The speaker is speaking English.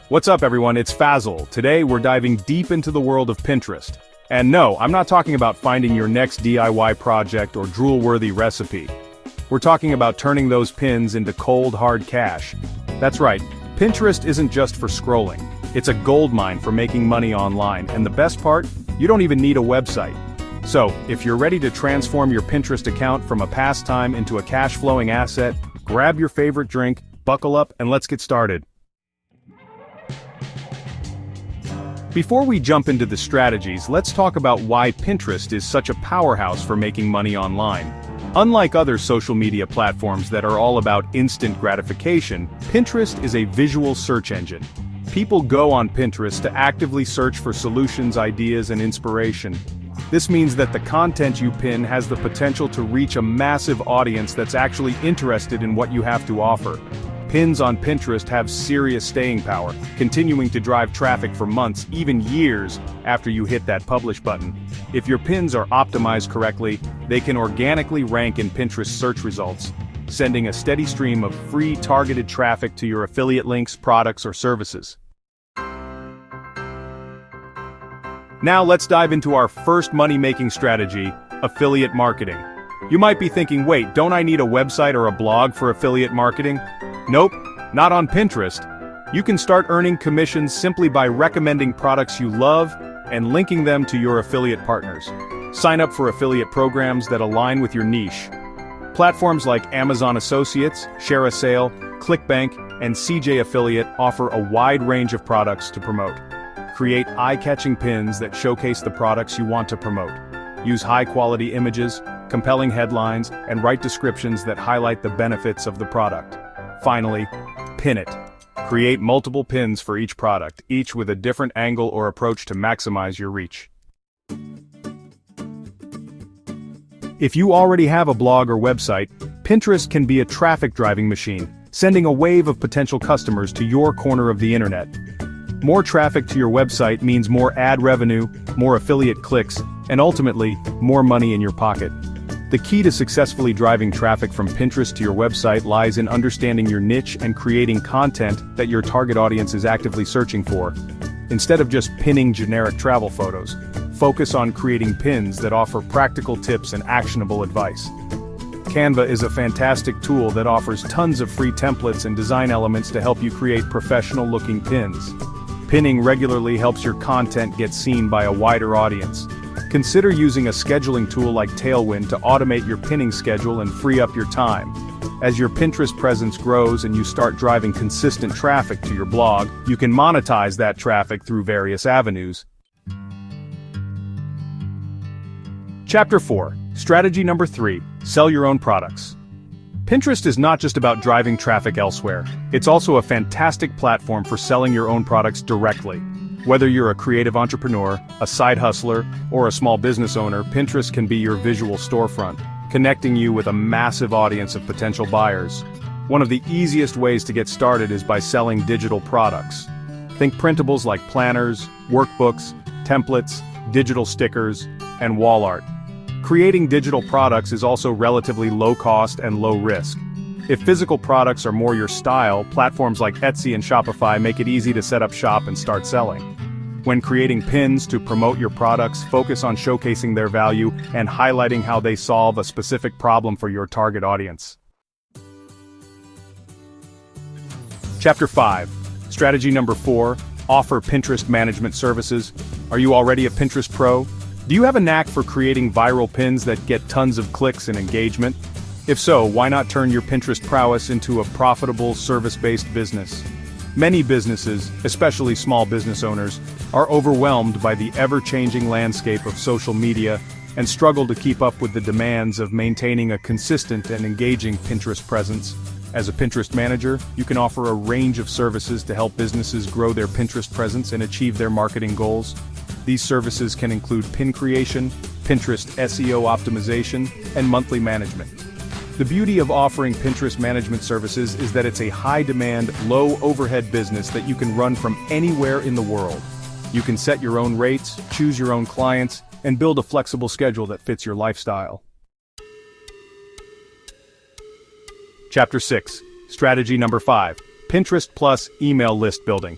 What's up everyone, it's Fazil. Today we're diving deep into the world of Pinterest. And no, I'm not talking about finding your next DIY project or drool-worthy recipe. We're talking about turning those pins into cold, hard cash. That's right, Pinterest isn't just for scrolling. It's a goldmine for making money online, and the best part? You don't even need a website. So, if you're ready to transform your Pinterest account from a pastime into a cash-flowing asset, grab your favorite drink, buckle up, and let's get started. Before we jump into the strategies, let's talk about why Pinterest is such a powerhouse for making money online. Unlike other social media platforms that are all about instant gratification, Pinterest is a visual search engine. People go on Pinterest to actively search for solutions, ideas, and inspiration. This means that the content you pin has the potential to reach a massive audience that's actually interested in what you have to offer. Pins on Pinterest have serious staying power, continuing to drive traffic for months, even years, after you hit that publish button. If your pins are optimized correctly, they can organically rank in Pinterest search results, sending a steady stream of free targeted traffic to your affiliate links, products, or services. Now let's dive into our first money-making strategy, affiliate marketing. You might be thinking, wait, don't I need a website or a blog for affiliate marketing? Nope, not on Pinterest. You can start earning commissions simply by recommending products you love and linking them to your affiliate partners. Sign up for affiliate programs that align with your niche. Platforms like Amazon Associates, Share a Sale, ClickBank, and CJ Affiliate offer a wide range of products to promote. Create eye-catching pins that showcase the products you want to promote. Use high-quality images, compelling headlines, and write descriptions that highlight the benefits of the product. Finally, pin it. Create multiple pins for each product, each with a different angle or approach to maximize your reach. If you already have a blog or website, Pinterest can be a traffic-driving machine, sending a wave of potential customers to your corner of the internet. More traffic to your website means more ad revenue, more affiliate clicks, and ultimately, more money in your pocket. The key to successfully driving traffic from Pinterest to your website lies in understanding your niche and creating content that your target audience is actively searching for. Instead of just pinning generic travel photos, focus on creating pins that offer practical tips and actionable advice. Canva is a fantastic tool that offers tons of free templates and design elements to help you create professional-looking pins. Pinning regularly helps your content get seen by a wider audience. Consider using a scheduling tool like Tailwind to automate your pinning schedule and free up your time. As your Pinterest presence grows and you start driving consistent traffic to your blog, you can monetize that traffic through various avenues. Chapter 4. Strategy number 3. Sell your own products. Pinterest is not just about driving traffic elsewhere. It's also a fantastic platform for selling your own products directly. Whether you're a creative entrepreneur, a side hustler, or a small business owner, Pinterest can be your visual storefront, connecting you with a massive audience of potential buyers. One of the easiest ways to get started is by selling digital products. Think printables like planners, workbooks, templates, digital stickers, and wall art. Creating digital products is also relatively low cost and low risk. If physical products are more your style, platforms like Etsy and Shopify make it easy to set up shop and start selling. When creating pins to promote your products, focus on showcasing their value and highlighting how they solve a specific problem for your target audience. Chapter 5. Strategy number 4. Offer Pinterest management services. Are you already a Pinterest pro? Do you have a knack for creating viral pins that get tons of clicks and engagement? If so, why not turn your Pinterest prowess into a profitable, service-based business? Many businesses, especially small business owners, are overwhelmed by the ever-changing landscape of social media and struggle to keep up with the demands of maintaining a consistent and engaging Pinterest presence. As a Pinterest manager, you can offer a range of services to help businesses grow their Pinterest presence and achieve their marketing goals. These services can include pin creation, Pinterest SEO optimization, and monthly management. The beauty of offering Pinterest management services is that it's a high-demand, low-overhead business that you can run from anywhere in the world. You can set your own rates, choose your own clients, and build a flexible schedule that fits your lifestyle. Chapter 6. Strategy number 5. Pinterest plus email list building.